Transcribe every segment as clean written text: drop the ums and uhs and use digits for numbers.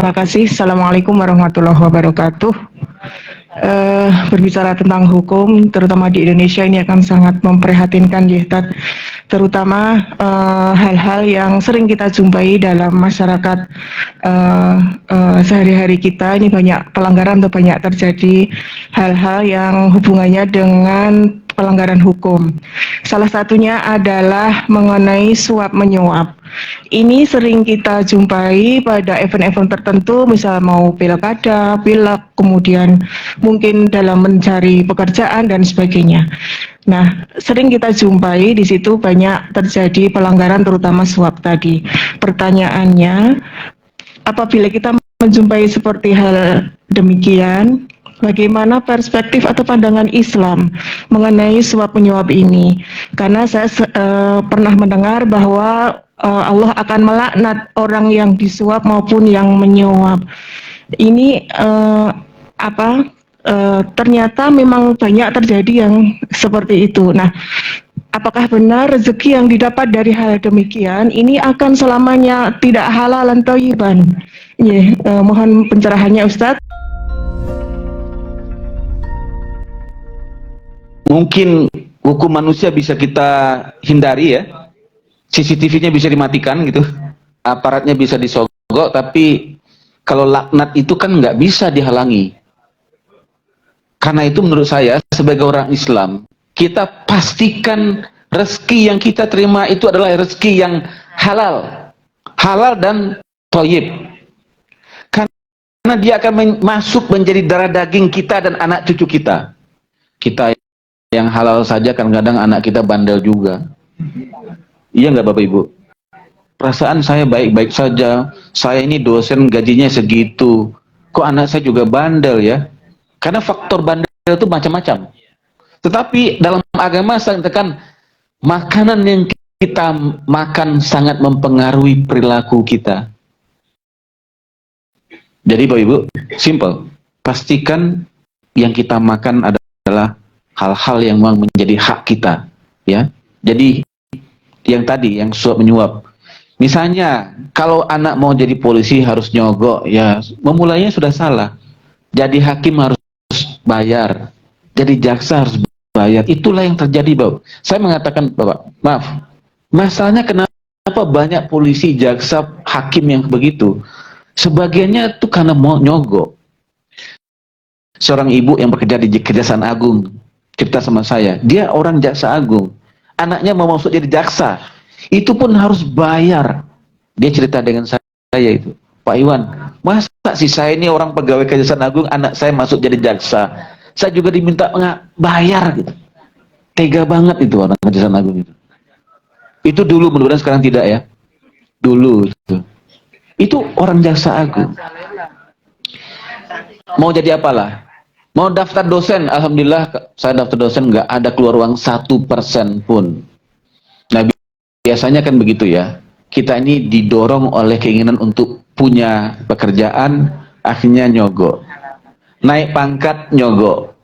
Terima kasih. Assalamualaikum warahmatullahi wabarakatuh. Berbicara tentang hukum, terutama di Indonesia ini akan sangat memprihatinkan ya, terutama hal-hal yang sering kita jumpai dalam masyarakat sehari-hari kita. Ini banyak pelanggaran atau banyak terjadi hal-hal yang hubungannya dengan pelanggaran hukum. Salah satunya adalah mengenai suap menyuap. Ini sering kita jumpai pada event-event tertentu, misal mau pilkada, pilek, kemudian mungkin dalam mencari pekerjaan dan sebagainya. Nah, sering kita jumpai di situ banyak terjadi pelanggaran terutama suap tadi. Pertanyaannya, apabila kita menjumpai seperti hal demikian, bagaimana perspektif atau pandangan Islam mengenai suap menyuap ini? Karena saya pernah mendengar bahwa Allah akan melaknat orang yang disuap maupun yang menyuap. Ini ternyata memang banyak terjadi yang seperti itu. Nah, apakah benar rezeki yang didapat dari hal demikian ini akan selamanya tidak halal dan thayyiban? Mohon pencerahannya Ustadz. Mungkin hukum manusia bisa kita hindari ya, CCTV-nya bisa dimatikan gitu, aparatnya bisa disogok, tapi kalau laknat itu kan nggak bisa dihalangi. Karena itu menurut saya sebagai orang Islam, kita pastikan rezeki yang kita terima itu adalah rezeki yang halal dan thayyib. Karena dia akan masuk menjadi darah daging kita dan anak cucu kita. Kita yang halal saja kadang-kadang anak kita bandel juga. Iya nggak Bapak Ibu? Perasaan saya baik-baik saja. Saya ini dosen gajinya segitu. Kok anak saya juga bandel ya? Karena faktor bandel itu macam-macam. Tetapi dalam agama saya katakan makanan yang kita makan sangat mempengaruhi perilaku kita. Jadi Bapak Ibu, simple. Pastikan yang kita makan adalah hal-hal yang memang menjadi hak kita, ya. Jadi yang tadi, yang suap menyuap. Misalnya, kalau anak mau jadi polisi harus nyogok, ya memulainya sudah salah. Jadi hakim harus bayar, jadi jaksa harus bayar. Itulah yang terjadi, Bapak. Saya mengatakan, Bapak, maaf, masalahnya kenapa banyak polisi, jaksa, hakim yang begitu? Sebagiannya itu karena mau nyogok. Seorang ibu yang bekerja di Kejaksaan Agung cerita sama saya, dia orang jaksa agung, anaknya mau masuk jadi jaksa, itu pun harus bayar. Dia cerita dengan saya itu, Pak Iwan, masa sih saya ini orang pegawai Kejaksaan Agung, anak saya masuk jadi jaksa, saya juga diminta bayar gitu. Tega banget itu orang Kejaksaan Agung itu. Itu dulu, mudah-mudahan sekarang tidak ya. Dulu itu orang jaksa agung. Mau jadi apalah? Mau daftar dosen, alhamdulillah saya daftar dosen nggak ada keluar uang 1% pun. Nah biasanya kan begitu ya. Kita ini didorong oleh keinginan untuk punya pekerjaan, akhirnya nyogok. Naik pangkat nyogok.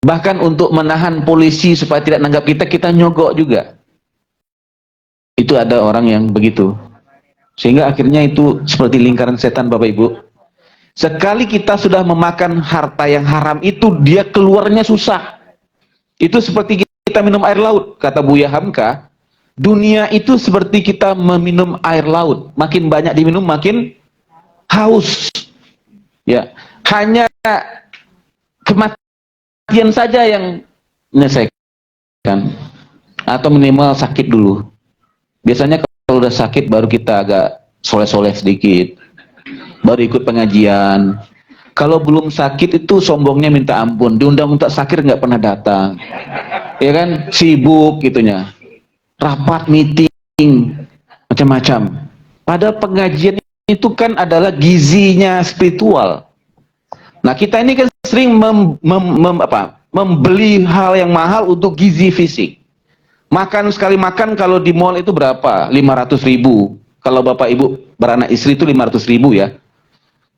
Bahkan untuk menahan polisi supaya tidak nanggap kita, kita nyogok juga. Itu ada orang yang begitu. Sehingga akhirnya itu seperti lingkaran setan Bapak Ibu. Sekali kita sudah memakan harta yang haram itu, dia keluarnya susah. Itu seperti kita minum air laut, kata Buya Hamka. Dunia itu seperti kita meminum air laut. Makin banyak diminum, makin haus. Ya, hanya kematian saja yang menyelesaikan. Atau minimal sakit dulu. Biasanya kalau udah sakit baru kita agak soleh-soleh sedikit. Baru ikut pengajian. Kalau belum sakit itu sombongnya minta ampun, diundang untuk sakit nggak pernah datang, ya kan, sibuk gitunya, rapat, meeting, macam-macam. Pada pengajian itu kan adalah gizinya spiritual. Nah kita ini kan sering membeli hal yang mahal untuk gizi fisik. Makan sekali makan kalau di mall itu berapa? 500.000. Kalau bapak ibu beranak istri itu 500.000 ya.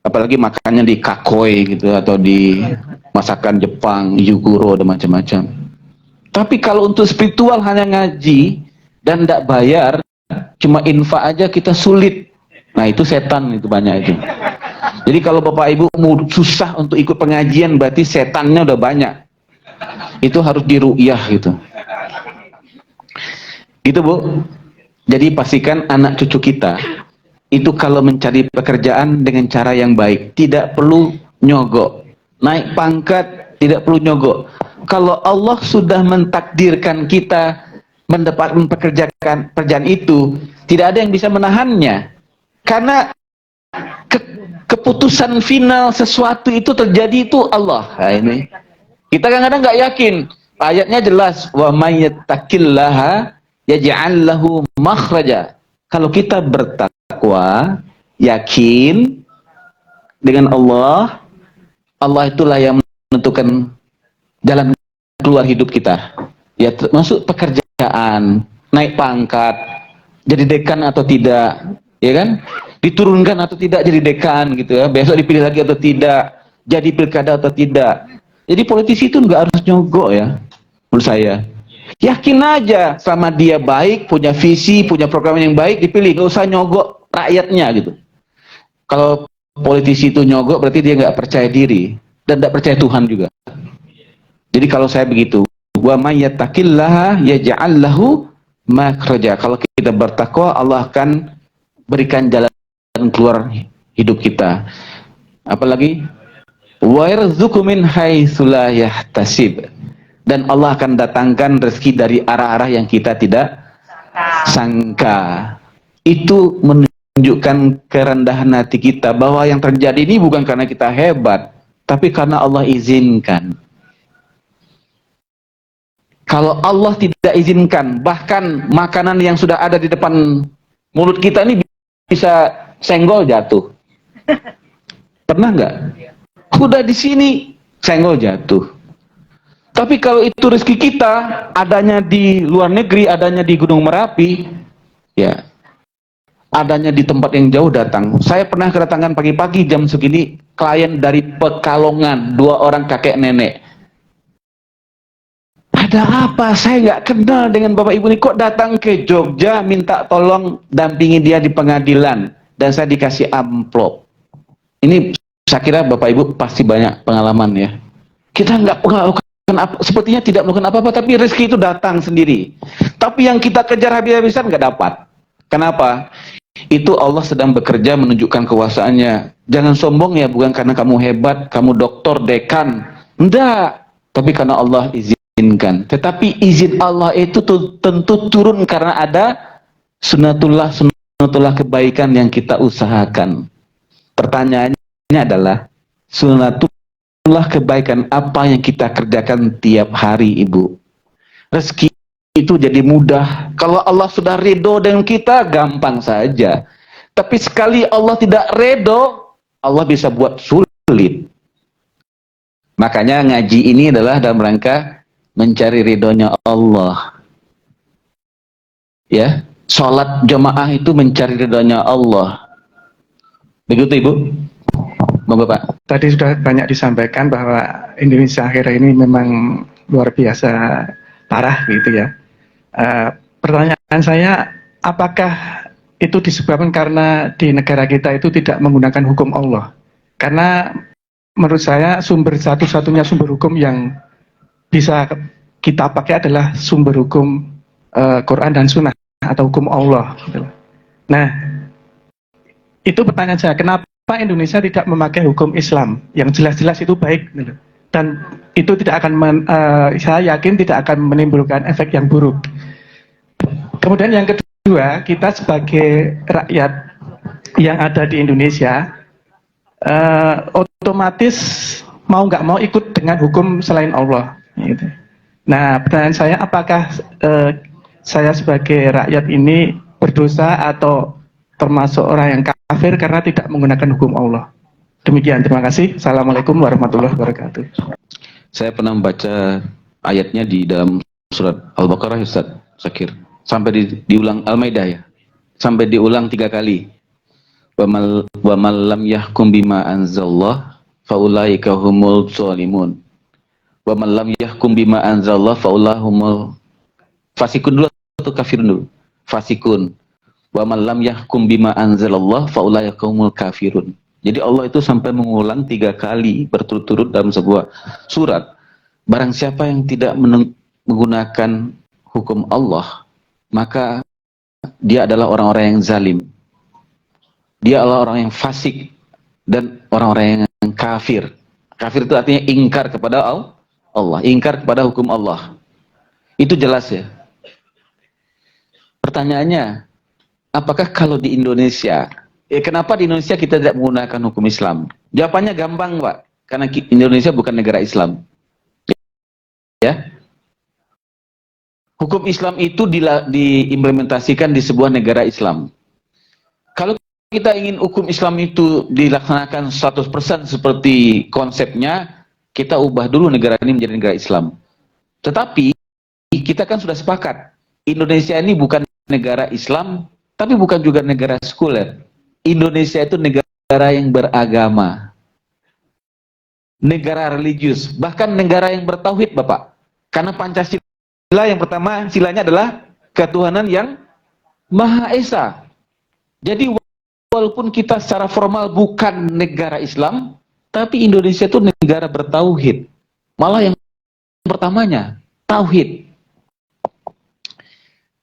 Apalagi makannya di kakoi gitu atau di masakan Jepang, Yuguro dan macam-macam. Tapi kalau untuk spiritual hanya ngaji dan tidak bayar, cuma infak aja kita sulit. Nah itu setan, itu banyak itu. Jadi kalau Bapak Ibu mau susah untuk ikut pengajian, berarti setannya udah banyak. Itu harus diru'yah gitu. Gitu Bu. Jadi pastikan anak cucu kita itu kalau mencari pekerjaan dengan cara yang baik, tidak perlu nyogok. Naik pangkat tidak perlu nyogok. Kalau Allah sudah mentakdirkan kita mendapatkan pekerjaan itu, tidak ada yang bisa menahannya. Karena keputusan final sesuatu itu terjadi itu Allah. Nah, ini kita kadang-kadang nggak yakin. Ayatnya jelas, wa may yattaqillaha yaj'al lahu makhraja. Kalau kita bertakwa, yakin dengan Allah, Allah itulah yang menentukan jalan keluar hidup kita. Ya, termasuk pekerjaan, naik pangkat, jadi dekan atau tidak, ya kan? Diturunkan atau tidak jadi dekan gitu ya. Besok dipilih lagi atau tidak, jadi pilkada atau tidak. Jadi politisi itu nggak harus nyogok ya, menurut saya. Yakin aja sama dia baik, punya visi, punya program yang baik, dipilih. Nggak usah nyogok rakyatnya gitu. Kalau politisi itu nyogok berarti dia nggak percaya diri dan nggak percaya Tuhan juga. Jadi kalau saya begitu, wa may yattaqillaha yaj'al lahu makhraja. Kalau kita bertakwa, Allah akan berikan jalan keluar hidup kita. Apalagi wa yarzuqu min haitsu la yahtasib. Dan Allah akan datangkan rezeki dari arah-arah yang kita tidak sangka. Itu menunjukkan kerendahan hati kita bahwa yang terjadi ini bukan karena kita hebat, tapi karena Allah izinkan. Kalau Allah tidak izinkan, bahkan makanan yang sudah ada di depan mulut kita ini bisa senggol jatuh. Pernah nggak? Udah di sini senggol jatuh. Tapi kalau itu rezeki kita, adanya di luar negeri, adanya di Gunung Merapi, ya, adanya di tempat yang jauh datang. Saya pernah kedatangan pagi-pagi jam segini, klien dari Pekalongan, 2 orang kakek nenek. Ada apa? Saya nggak kenal dengan Bapak Ibu ini. Kok datang ke Jogja minta tolong dampingi dia di pengadilan. Dan saya dikasih amplop. Ini saya kira Bapak Ibu pasti banyak pengalaman ya. Kita nggak melakukan sepertinya tidak melakukan apa-apa, tapi rezeki itu datang sendiri. Tapi yang kita kejar habis-habisan nggak dapat. Kenapa? Itu Allah sedang bekerja menunjukkan kekuasaannya. Jangan sombong ya, bukan karena kamu hebat, kamu doktor, dekan. Enggak. Tapi karena Allah izinkan. Tetapi izin Allah itu tentu turun karena ada sunatullah kebaikan yang kita usahakan. Pertanyaannya adalah sunatullah kebaikan apa yang kita kerjakan tiap hari, Ibu? Rezeki itu jadi mudah. Kalau Allah sudah ridho dengan kita, gampang saja. Tapi sekali Allah tidak ridho, Allah bisa buat sulit. Makanya ngaji ini adalah dalam rangka mencari ridhonya Allah. Ya, sholat jamaah itu mencari ridhonya Allah. Begitu Ibu? Bapak. Tadi sudah banyak disampaikan bahwa Indonesia akhir ini memang luar biasa parah gitu ya. Pertanyaan saya, apakah itu disebabkan karena di negara kita itu tidak menggunakan hukum Allah? Karena menurut saya satu-satunya sumber hukum yang bisa kita pakai adalah sumber hukum Quran dan Sunnah atau hukum Allah. Gitu. Nah, itu pertanyaan saya, kenapa Indonesia tidak memakai hukum Islam yang jelas-jelas itu baik gitu. Dan itu tidak akan saya yakin tidak akan menimbulkan efek yang buruk. Kemudian yang kedua, kita sebagai rakyat yang ada di Indonesia otomatis mau nggak mau ikut dengan hukum selain Allah gitu. Nah, pertanyaan saya, apakah saya sebagai rakyat ini berdosa atau termasuk orang yang kafir karena tidak menggunakan hukum Allah? Demikian, terima kasih. Assalamualaikum warahmatullahi wabarakatuh. Saya pernah membaca ayatnya di dalam surat Al-Baqarah, Ustaz Zakir. Sampai diulang Al-Maidah ya. Sampai diulang 3 kali. Wa man lam yahkum bima anzalallah faulaika humul zalimun. Wa man lam yahkum bima anzalallah faulaika humul fasikun dulu atau kafirun dulu? Fasikun. Wa man lam yahkum bima anzalallah faulaika humul kafirun. Jadi Allah itu sampai mengulang 3 kali berturut-turut dalam sebuah surat. Barang siapa yang tidak menggunakan hukum Allah, maka dia adalah orang-orang yang zalim. Dia adalah orang yang fasik dan orang-orang yang kafir. Kafir itu artinya ingkar kepada Allah, ingkar kepada hukum Allah. Itu jelas ya. Pertanyaannya, apakah kalau di Indonesia, kenapa di Indonesia kita tidak menggunakan hukum Islam? Jawabannya gampang, Pak. Karena Indonesia bukan negara Islam. Ya. Hukum Islam itu diimplementasikan di sebuah negara Islam. Kalau kita ingin hukum Islam itu dilaksanakan 100% seperti konsepnya, kita ubah dulu negara ini menjadi negara Islam. Tetapi kita kan sudah sepakat, Indonesia ini bukan negara Islam, tapi bukan juga negara sekuler. Indonesia itu negara yang beragama, negara religius, bahkan negara yang bertauhid, Bapak. Karena Pancasila yang pertama, silanya adalah ketuhanan yang Maha Esa. Jadi walaupun kita secara formal bukan negara Islam, tapi Indonesia itu negara bertauhid. Malah yang pertamanya, tauhid.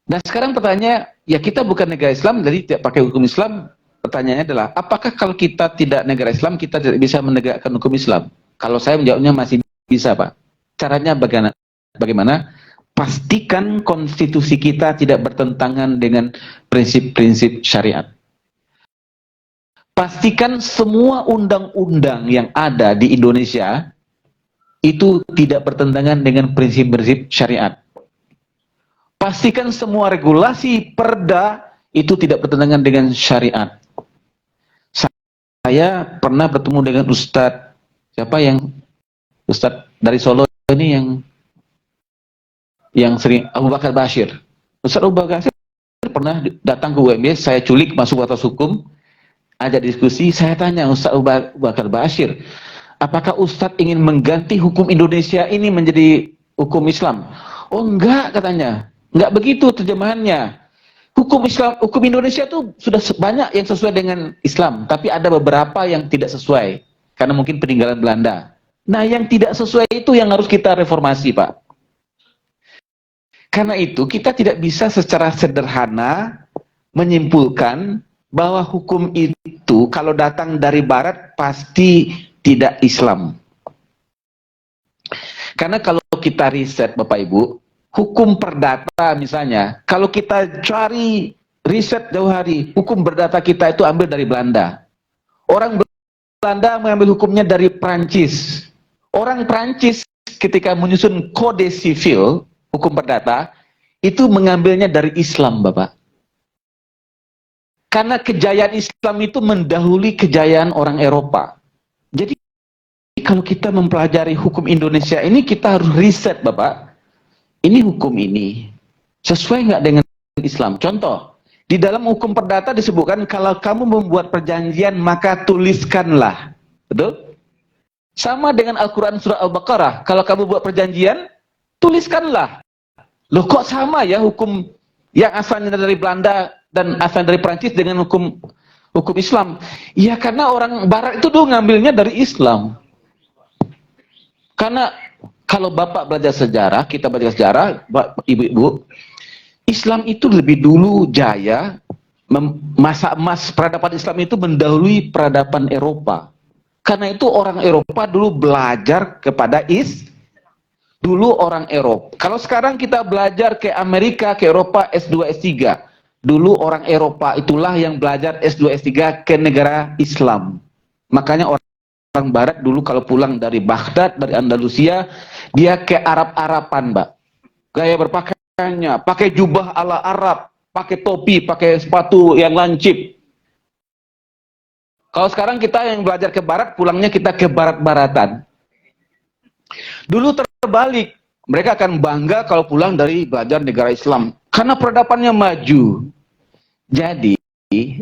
Nah sekarang pertanyaannya, ya kita bukan negara Islam, jadi tidak pakai hukum Islam. Pertanyaannya adalah, apakah kalau kita tidak negara Islam, kita tidak bisa menegakkan hukum Islam? Kalau saya menjawabnya masih bisa, Pak. Caranya bagaimana? Pastikan konstitusi kita tidak bertentangan dengan prinsip-prinsip syariat. Pastikan semua undang-undang yang ada di Indonesia itu tidak bertentangan dengan prinsip-prinsip syariat. Pastikan semua regulasi perda itu tidak bertentangan dengan syariat. Saya pernah bertemu dengan Ustadz, Ustadz dari Solo ini yang sering, Abu Bakar Bashir. Ustadz Abu Bakar Bashir pernah datang ke UMS, saya culik masuk Fakultas Hukum, ajak diskusi, saya tanya Ustadz Abu Bakar Bashir, apakah Ustadz ingin mengganti hukum Indonesia ini menjadi hukum Islam? Oh enggak, katanya. Enggak begitu terjemahannya. Hukum Islam, hukum Indonesia itu sudah banyak yang sesuai dengan Islam, tapi ada beberapa yang tidak sesuai karena mungkin peninggalan Belanda. Nah, yang tidak sesuai itu yang harus kita reformasi, Pak. Karena itu kita tidak bisa secara sederhana menyimpulkan bahwa hukum itu kalau datang dari barat pasti tidak Islam. Karena kalau kita riset, Bapak Ibu, hukum perdata misalnya, kalau kita cari riset jauh hari, hukum perdata kita itu ambil dari Belanda. Orang Belanda mengambil hukumnya dari Prancis. Orang Prancis ketika menyusun kode sivil, hukum perdata, itu mengambilnya dari Islam, Bapak. Karena kejayaan Islam itu mendahului kejayaan orang Eropa. Jadi kalau kita mempelajari hukum Indonesia ini, kita harus riset, Bapak. Ini hukum ini sesuai nggak dengan Islam? Contoh, di dalam hukum perdata disebutkan kalau kamu membuat perjanjian maka tuliskanlah. Betul? Sama dengan Al-Quran surah Al-Baqarah. Kalau kamu buat perjanjian, tuliskanlah. Loh kok sama ya hukum yang asalnya dari Belanda dan asalnya dari Prancis dengan hukum Islam? Ya karena orang Barat itu dulu ngambilnya dari Islam. Karena kalau Bapak belajar sejarah, kita belajar sejarah, Ibu-ibu, Islam itu lebih dulu jaya, masa emas peradaban Islam itu mendahului peradaban Eropa. Karena itu orang Eropa dulu belajar kepada dulu orang Eropa. Kalau sekarang kita belajar ke Amerika, ke Eropa, S2, S3. Dulu orang Eropa itulah yang belajar S2, S3 ke negara Islam. Makanya orang Barat dulu kalau pulang dari Baghdad, dari Andalusia, dia ke Arab-Araban, Mbak. Gaya berpakaiannya, pakai jubah ala Arab, pakai topi, pakai sepatu yang lancip. Kalau sekarang kita yang belajar ke Barat, pulangnya kita ke Barat-Baratan. Dulu terbalik, mereka akan bangga kalau pulang dari belajar negara Islam, karena peradabannya maju. Jadi,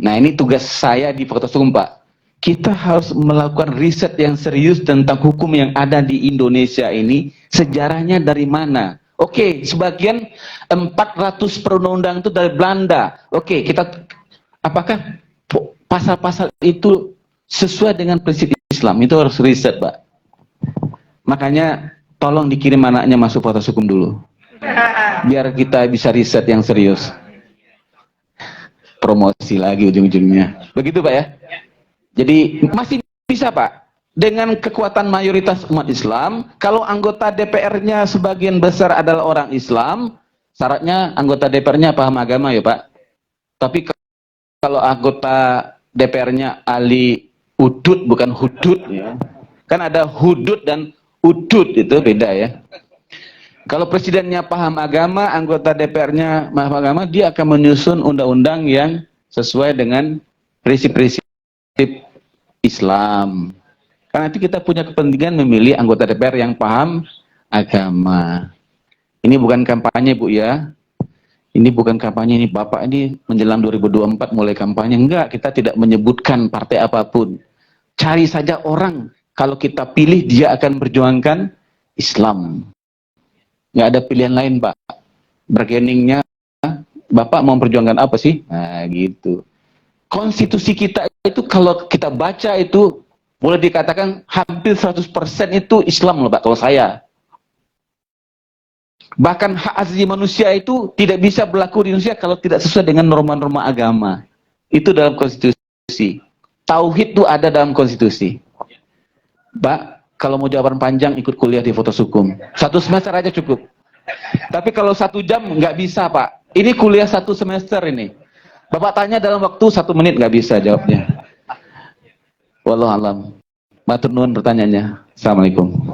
nah ini tugas saya di Fakultas Hukum, Pak. Kita harus melakukan riset yang serius tentang hukum yang ada di Indonesia ini, sejarahnya dari mana, Oke, sebagian 400 perundang-undang itu dari Belanda. Oke, kita apakah pasal-pasal itu sesuai dengan prinsip Islam? Itu harus riset, Pak. Makanya tolong dikirim anaknya masuk fakultas hukum dulu. Biar kita bisa riset yang serius. Promosi lagi ujung-ujungnya. Begitu, Pak ya? Jadi masih bisa, Pak. Dengan kekuatan mayoritas umat Islam, kalau anggota DPR-nya sebagian besar adalah orang Islam, syaratnya anggota DPR-nya paham agama ya, Pak. Tapi kalau anggota DPR-nya ahli hudud bukan hudud ya. Kan ada hudud dan hudud, itu beda ya. Kalau presidennya paham agama, anggota DPR-nya paham agama, dia akan menyusun undang-undang yang sesuai dengan prinsip-prinsip Islam. Karena itu kita punya kepentingan memilih anggota DPR yang paham agama. Ini bukan kampanye, Bu ya. Ini bukan kampanye, ini Bapak ini menjelang 2024 mulai kampanye. Enggak, kita tidak menyebutkan partai apapun. Cari saja orang, kalau kita pilih dia akan berjuangkan Islam. Nggak ada pilihan lain, Pak. Bargainingnya, Bapak mau perjuangkan apa sih? Nah, gitu. Konstitusi kita itu kalau kita baca itu boleh dikatakan hampir 100% itu Islam loh, Pak, kalau saya. Bahkan hak asasi manusia itu tidak bisa berlaku di Indonesia kalau tidak sesuai dengan norma-norma agama. Itu dalam konstitusi. Tauhid itu ada dalam konstitusi. Pak, kalau mau jawaban panjang ikut kuliah di Fakultas Hukum. 1 semester aja cukup. Tapi kalau 1 jam nggak bisa, Pak. Ini kuliah 1 semester ini. Bapak tanya dalam waktu 1 menit nggak bisa jawabnya. Wallahu alam. Matur nuwun pertanyaannya. Assalamualaikum.